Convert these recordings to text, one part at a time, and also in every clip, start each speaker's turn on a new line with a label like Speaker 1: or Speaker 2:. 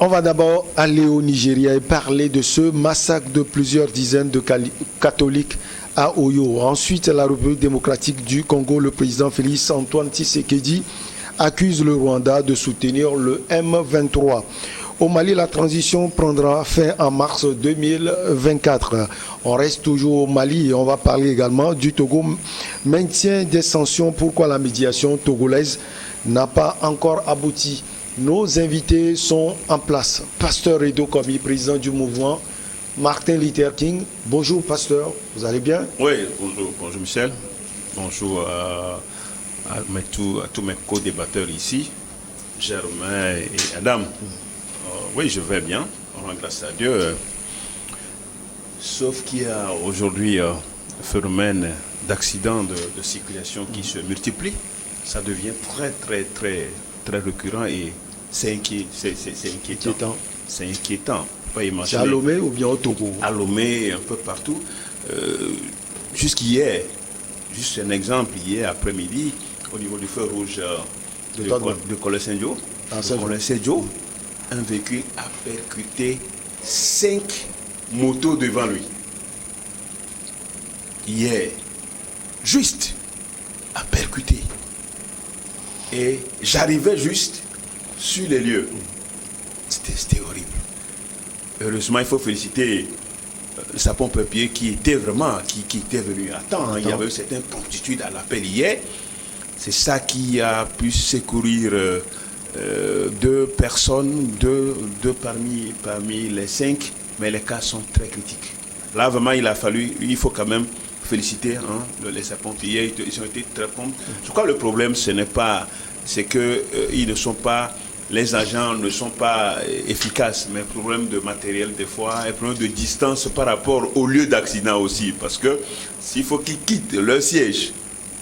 Speaker 1: On va d'abord aller au Nigeria et parler de ce massacre de plusieurs dizaines de catholiques à Oyo. Ensuite, la République démocratique du Congo, le président Félix Antoine Tshisekedi accuse le Rwanda de soutenir le M23. Au Mali, la transition prendra fin en mars 2024. On reste toujours au Mali et on va parler également du Togo. Maintien des sanctions, pourquoi la médiation togolaise n'a pas encore abouti. Nos invités sont en place. Pasteur Edo Komi, président du mouvement Martin Luther King. Bonjour pasteur, vous allez bien?
Speaker 2: Oui, bonjour Michel. Bonjour à tous mes co-débatteurs ici, Germain et Adam. Oui, je vais bien, on rend grâce à Dieu. Sauf qu'il y a aujourd'hui un phénomène d'accidents de circulation qui se multiplie. Ça devient très récurrent et c'est inquiétant. C'est inquiétant.
Speaker 1: C'est à Lomé ou bien au Togo?
Speaker 2: À Lomé, un peu partout. Jusqu'hier, juste un exemple, hier après-midi, au niveau du feu rouge de Cole-Saint-Jo, un véhicule a percuté 5 motos devant lui. Hier, juste, a percuté. Et j'arrivais juste sur les lieux. C'était horrible. Heureusement, il faut féliciter le sapeur-pompier qui était venu à temps. Il y avait une certaine promptitude à l'appel hier. C'est ça qui a pu secourir 2 personnes, deux parmi les 5, mais les cas sont très critiques. Là, vraiment, il faut quand même féliciter les sapeurs-pompiers. Ils ont été très prompts. Je crois que le problème, c'est que les agents ne sont pas efficaces, mais problème de matériel des fois, et problème de distance par rapport au lieu d'accident aussi, parce que s'il faut qu'ils quittent leur siège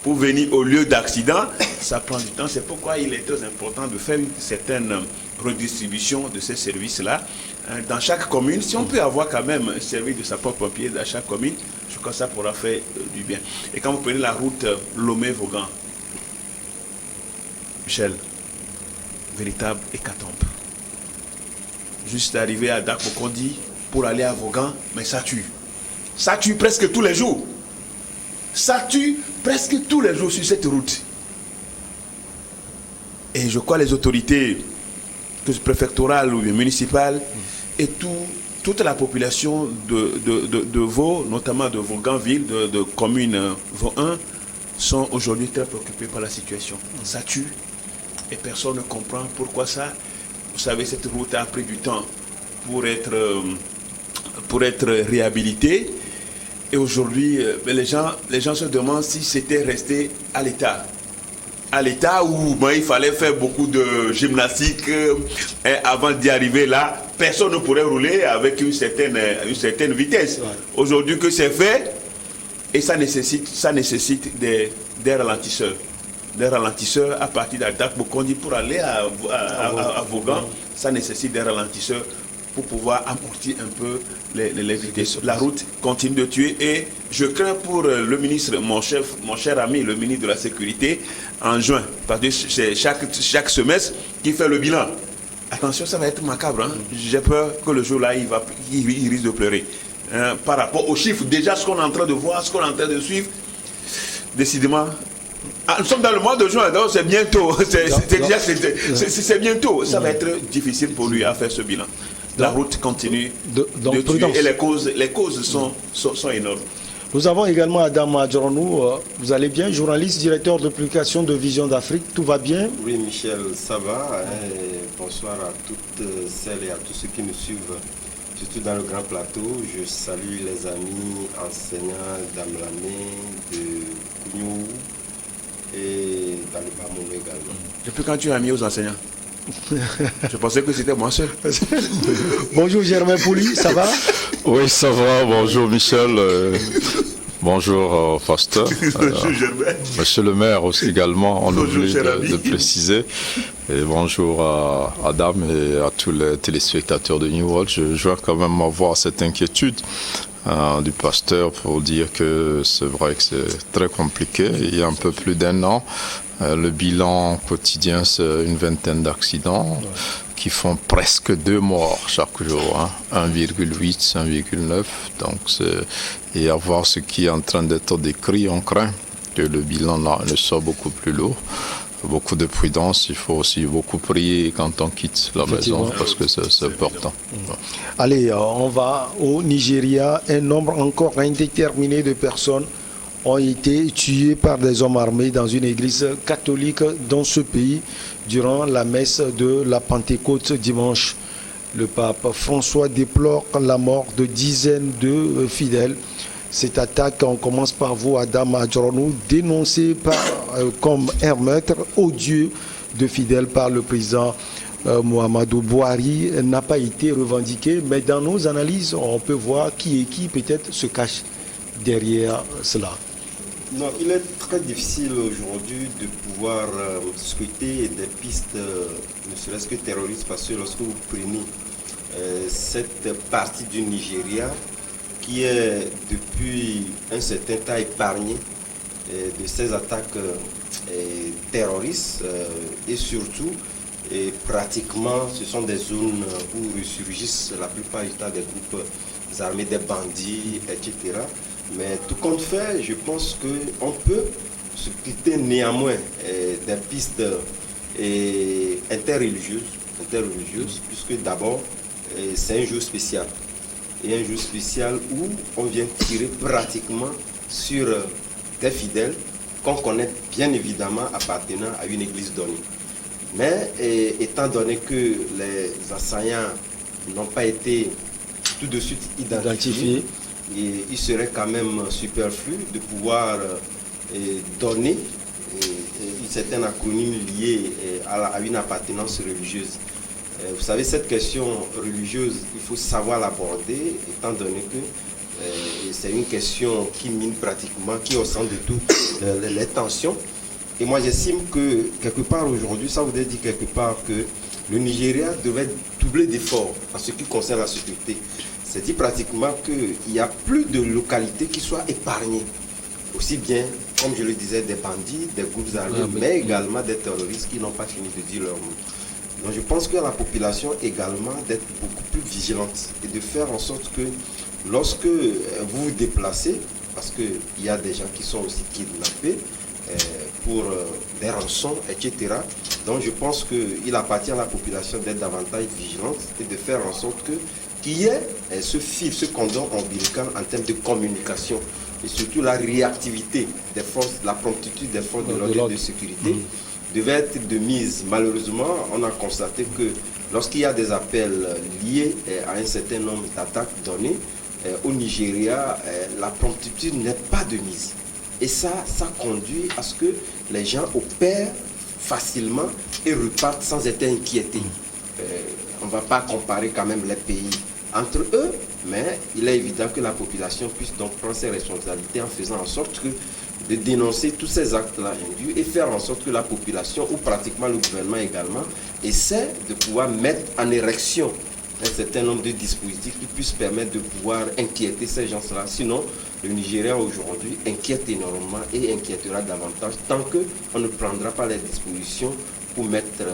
Speaker 2: pour venir au lieu d'accident, ça prend du temps. C'est pourquoi il est très important de faire une certaine redistribution de ces services-là dans chaque commune. Si on peut avoir quand même un service de sapeur-pompier dans chaque commune, je crois que ça pourra faire du bien. Et quand vous prenez la route Lomé-Vaughan, Michel, véritable hécatombe. Juste arrivé à Dakbokondi pour aller à Vaughan, mais ça tue. Ça tue presque tous les jours. Ça tue presque tous les jours sur cette route. Et je crois les autorités, que ce préfectorales ou municipales, et toute la population de Vaud, notamment de Vaughan-Ville, de commune Vaud 1, sont aujourd'hui très préoccupés par la situation. Ça tue. Et personne ne comprend pourquoi ça. Vous savez, cette route a pris du temps pour être réhabilitée. Et aujourd'hui, les gens se demandent si c'était resté à l'état. À l'état où il fallait faire beaucoup de gymnastique avant d'y arriver là. Personne ne pourrait rouler avec une certaine vitesse. Ouais. Aujourd'hui que c'est fait, et ça nécessite des ralentisseurs. Des ralentisseurs à partir d'Adakbokondi pour aller à Vaughan, ça nécessite des ralentisseurs pour pouvoir amortir un peu les vitesses. La route continue de tuer et je crains pour le ministre, mon cher ami, le ministre de la Sécurité, en juin, parce que c'est chaque semestre qui fait le bilan. Attention, ça va être macabre. J'ai peur que le jour-là, il risque de pleurer. Par rapport aux chiffres, déjà ce qu'on est en train de voir, ce qu'on est en train de suivre, décidément... nous sommes dans le mois de juin, donc c'est bientôt. C'est bientôt. Ça va être difficile pour lui à faire ce bilan. La route continue de tuer et les causes sont énormes.
Speaker 1: Nous avons également Adam Adjoronou. Vous allez bien, journaliste, directeur de publication de Vision d'Afrique. Tout va bien?
Speaker 3: Oui, Michel, ça va. Bonsoir à toutes celles et à tous ceux qui nous suivent, surtout dans le Grand Plateau. Je salue les amis enseignants d'Amlamé, de Kouniou, et dans le Bas-Mono également.
Speaker 2: Depuis quand tu as mis aux enseignants? Je pensais que c'était moi seul.
Speaker 1: Bonjour Germain Pouli, ça va?
Speaker 4: Oui, ça va. Bonjour Michel. Bonjour pasteur. Monsieur le maire aussi également, on oublie de préciser. Et bonjour à Adam et à tous les téléspectateurs de New World. Je veux quand même avoir cette inquiétude du pasteur pour dire que c'est vrai que c'est très compliqué. Il y a un peu plus d'1 an, le bilan quotidien c'est une vingtaine d'accidents qui font presque 2 morts chaque jour, hein, 1,8, 1,9. Donc et à voir ce qui est en train d'être décrit, on craint que le bilan ne soit beaucoup plus lourd. Beaucoup de prudence, il faut aussi beaucoup prier quand on quitte la maison parce que c'est important.
Speaker 1: Allez, on va au Nigeria. Un nombre encore indéterminé de personnes ont été tuées par des hommes armés dans une église catholique dans ce pays durant la messe de la Pentecôte dimanche. Le pape François déplore la mort de dizaines de fidèles. Cette attaque, on commence par vous, Adam Adjoronou, dénoncée comme un meurtre odieux de fidèles par le président Muhammadu Buhari, n'a pas été revendiquée. Mais dans nos analyses, on peut voir qui peut-être se cache derrière cela.
Speaker 3: Non, il est très difficile aujourd'hui de pouvoir scruter des pistes, ne serait-ce que terroristes, parce que lorsque vous prenez cette partie du Nigeria, qui est depuis un certain temps épargné de ces attaques terroristes et surtout, pratiquement, ce sont des zones où ressurgissent la plupart du temps des groupes armés, des bandits, etc. Mais tout compte fait, je pense qu'on peut se quitter néanmoins des pistes interreligieuses, puisque d'abord, c'est un jour spécial. Et un jour spécial où on vient tirer pratiquement sur des fidèles qu'on connaît bien évidemment appartenant à une église donnée. Mais étant donné que les assaillants n'ont pas été tout de suite identifiés, il serait quand même superflu de pouvoir donner une certaine acronyme liée à une appartenance religieuse. Vous savez, cette question religieuse, il faut savoir l'aborder, étant donné que c'est une question qui mine pratiquement, qui est au centre de toutes les tensions. Et moi, j'estime que quelque part aujourd'hui, ça voudrait dire quelque part que le Nigeria devait doubler d'efforts en ce qui concerne la sécurité. C'est dit pratiquement qu'il n'y a plus de localités qui soient épargnées. Aussi bien, comme je le disais, des bandits, des groupes armés, mais également des terroristes qui n'ont pas fini de dire leur mot. Donc je pense que la population également d'être beaucoup plus vigilante et de faire en sorte que lorsque vous vous déplacez, parce qu'il y a des gens qui sont aussi kidnappés pour des rançons, etc. Donc je pense qu'il appartient à la population d'être davantage vigilante et de faire en sorte qu'il y ait ce fil, ce cordon ombilical en termes de communication et surtout la réactivité des forces, la promptitude des forces de l'ordre et de sécurité. Devait être de mise. Malheureusement, on a constaté que lorsqu'il y a des appels liés à un certain nombre d'attaques données, au Nigeria, la promptitude n'est pas de mise. Et ça conduit à ce que les gens opèrent facilement et repartent sans être inquiétés. On ne va pas comparer quand même les pays entre eux, mais il est évident que la population puisse donc prendre ses responsabilités en faisant en sorte de dénoncer tous ces actes-là induits et faire en sorte que la population, ou pratiquement le gouvernement également, essaie de pouvoir mettre en érection un certain nombre de dispositifs qui puissent permettre de pouvoir inquiéter ces gens-là. Sinon, le Nigeria aujourd'hui inquiète énormément et inquiétera davantage tant qu'on ne prendra pas les dispositions pour mettre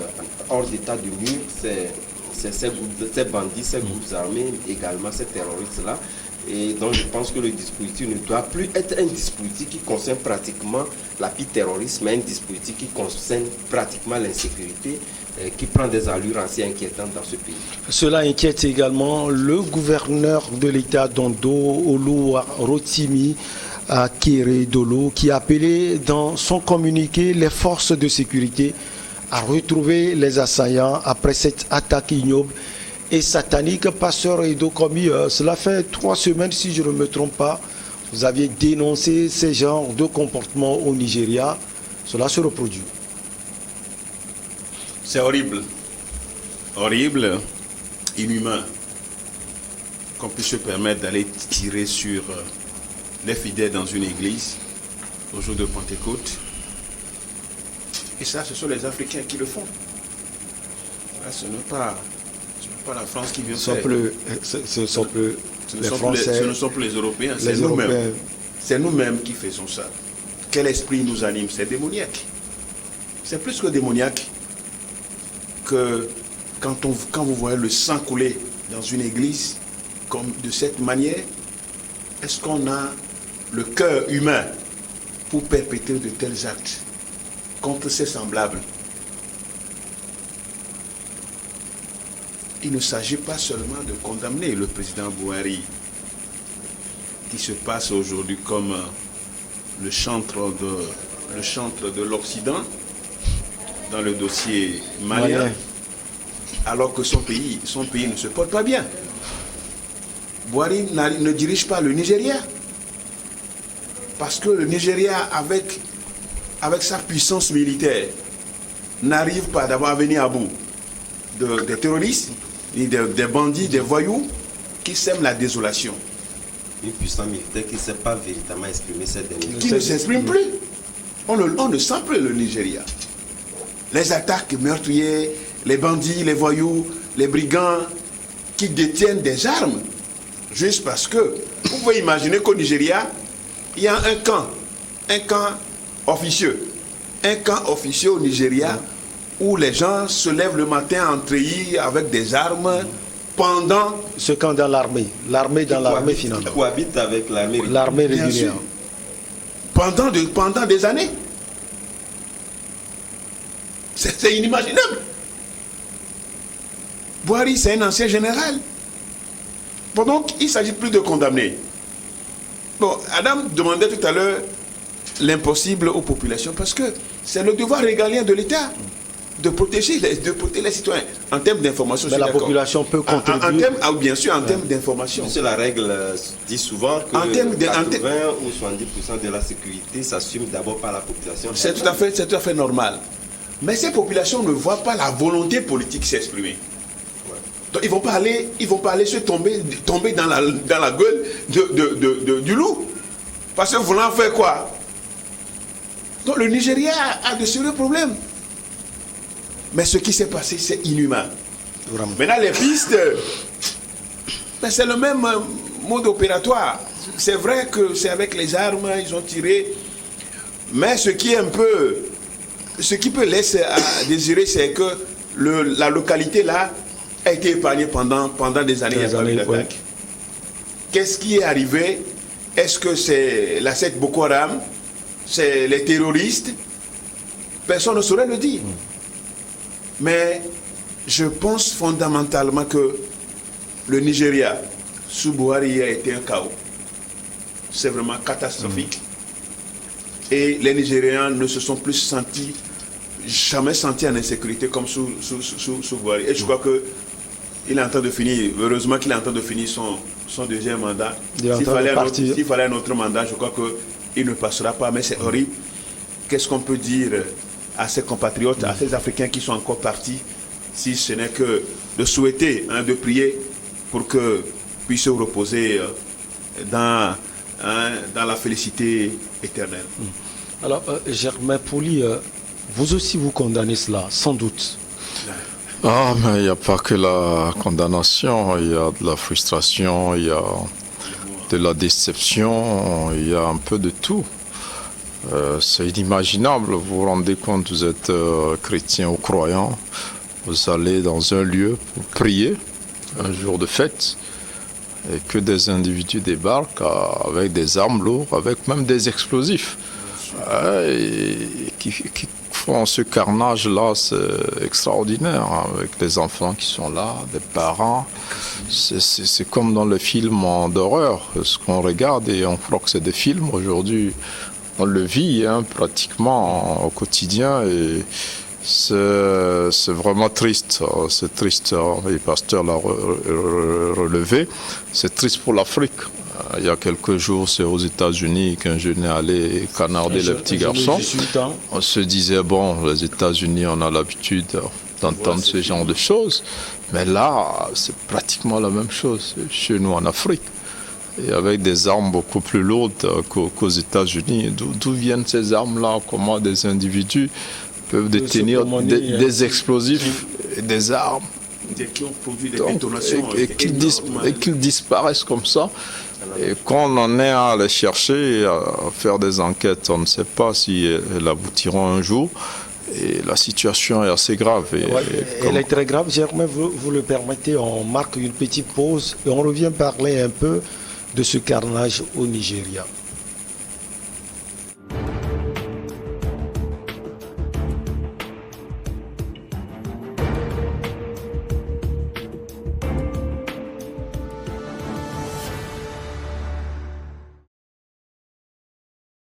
Speaker 3: hors d'état de nuire ces bandits, ces groupes armés, également ces terroristes-là. Et donc je pense que le dispositif ne doit plus être un dispositif qui concerne pratiquement l'appui terroriste, mais un dispositif qui concerne pratiquement l'insécurité, qui prend des allures assez inquiétantes dans ce pays.
Speaker 1: Cela inquiète également le gouverneur de l'État d'Ondo, Oluwarotimi Akeredolu, qui a appelé dans son communiqué les forces de sécurité à retrouver les assaillants après cette attaque ignoble et satanique. Pasteur Edo Komi, cela fait 3 semaines, si je ne me trompe pas, vous aviez dénoncé ces genres de comportements au Nigeria. Cela se reproduit.
Speaker 2: C'est horrible. Horrible, inhumain, qu'on puisse se permettre d'aller tirer sur les fidèles dans une église au jour de Pentecôte. Et ça, ce sont les Africains qui le font. Là, ce n'est pas la France qui vient faire.
Speaker 1: Ce ne sont plus
Speaker 2: les Européens, c'est nous-mêmes. C'est nous-mêmes qui faisons ça. Quel esprit nous anime? C'est démoniaque. C'est plus que démoniaque que quand vous voyez le sang couler dans une église comme de cette manière, est-ce qu'on a le cœur humain pour perpétrer de tels actes contre ses semblables? Il ne s'agit pas seulement de condamner le président Bouhari, qui se passe aujourd'hui comme le chantre de l'Occident dans le dossier malien, alors que son pays ne se porte pas bien. Bouhari ne dirige pas le Nigeria, parce que le Nigeria, avec sa puissance militaire, n'arrive pas d'abord à venir à bout des terroristes, des bandits, des voyous qui sèment la désolation.
Speaker 3: Une puissance militaire qui ne sait pas véritablement exprimer cette dernière.
Speaker 2: Qui ne s'exprime plus. On ne sent plus le Nigeria. Les attaques meurtrières, les bandits, les voyous, les brigands qui détiennent des armes, juste parce que, vous pouvez imaginer qu'au Nigeria, il y a un camp officieux au Nigeria, où les gens se lèvent le matin en treillis avec des armes pendant...
Speaker 1: Ce camp dans l'armée finalement.
Speaker 3: Qui cohabite avec l'armée.
Speaker 1: L'armée régulière.
Speaker 2: Pendant des années. C'est inimaginable. Bouhari, c'est un ancien général. Bon, donc, il ne s'agit plus de condamner. Bon, Adam demandait tout à l'heure l'impossible aux populations, parce que c'est le devoir régalien de l'État de protéger les citoyens. En termes d'information,
Speaker 1: mais la population peut contribuer.
Speaker 2: Bien sûr, en termes d'information.
Speaker 3: C'est la règle dit souvent que 80 ou 70% de la sécurité s'assume d'abord par la population.
Speaker 2: C'est tout à fait normal. Mais ces populations ne voient pas la volonté politique s'exprimer. Ouais. Donc ils vont pas aller se tomber dans la gueule du loup. Parce que voulant faire quoi? Donc le Nigeria a de sérieux problèmes. Mais ce qui s'est passé, c'est inhumain. Vraiment. Maintenant, les pistes, c'est le même mode opératoire. C'est vrai que c'est avec les armes, ils ont tiré. Mais ce qui peut laisser à désirer, c'est que la localité là a été épargnée pendant des années. Ouais. Qu'est-ce qui est arrivé? Est-ce que c'est la secte Boko Haram? C'est les terroristes? Personne ne saurait le dire. Mais je pense fondamentalement que le Nigeria, sous Bouhari, a été un chaos. C'est vraiment catastrophique. Et les Nigériens ne se sont plus jamais sentis en insécurité comme sous Bouhari. Et je crois qu'il est en train de finir, heureusement qu'il est en train de finir son deuxième mandat. S'il fallait un autre mandat, je crois qu'il ne passera pas, mais c'est horrible. Qu'est-ce qu'on peut dire à ses compatriotes, à ces Africains qui sont encore partis, si ce n'est que de souhaiter, de prier pour que puissent se reposer dans la félicité éternelle.
Speaker 1: Alors, Germain Pouli, vous aussi vous condamnez cela, sans doute.
Speaker 4: Ah, mais il n'y a pas que la condamnation, il y a de la frustration, il y a de la déception, il y a un peu de tout. C'est inimaginable, vous vous rendez compte, vous êtes chrétien ou croyant, vous allez dans un lieu pour prier, un jour de fête, et que des individus débarquent avec des armes lourdes, avec même des explosifs, et qui font ce carnage-là, c'est extraordinaire, avec des enfants qui sont là, des parents. C'est comme dans les films d'horreur, ce qu'on regarde et on croit que c'est des films. Aujourd'hui, on le vit pratiquement au quotidien et c'est vraiment triste. C'est triste, le pasteur l'a relevé. C'est triste pour l'Afrique. Il y a quelques jours, c'est aux États-Unis qu'un jeune est allé canarder les petits garçons. On se disait, bon, les États-Unis, on a l'habitude d'entendre ce genre de choses. Mais là, c'est pratiquement la même chose chez nous en Afrique. Et avec des armes beaucoup plus lourdes qu'aux États-Unis. D'où viennent ces armes-là? Comment des individus peuvent détenir des explosifs et des armes
Speaker 2: qui ont produit des détonations
Speaker 4: et qu'ils disparaissent comme ça? Et quand on en est à les chercher, à faire des enquêtes, on ne sait pas si elles aboutiront un jour. Et la situation est assez grave.
Speaker 1: Elle est très grave. Germain, vous le permettez, on marque une petite pause et on revient parler un peu de ce carnage au Nigeria.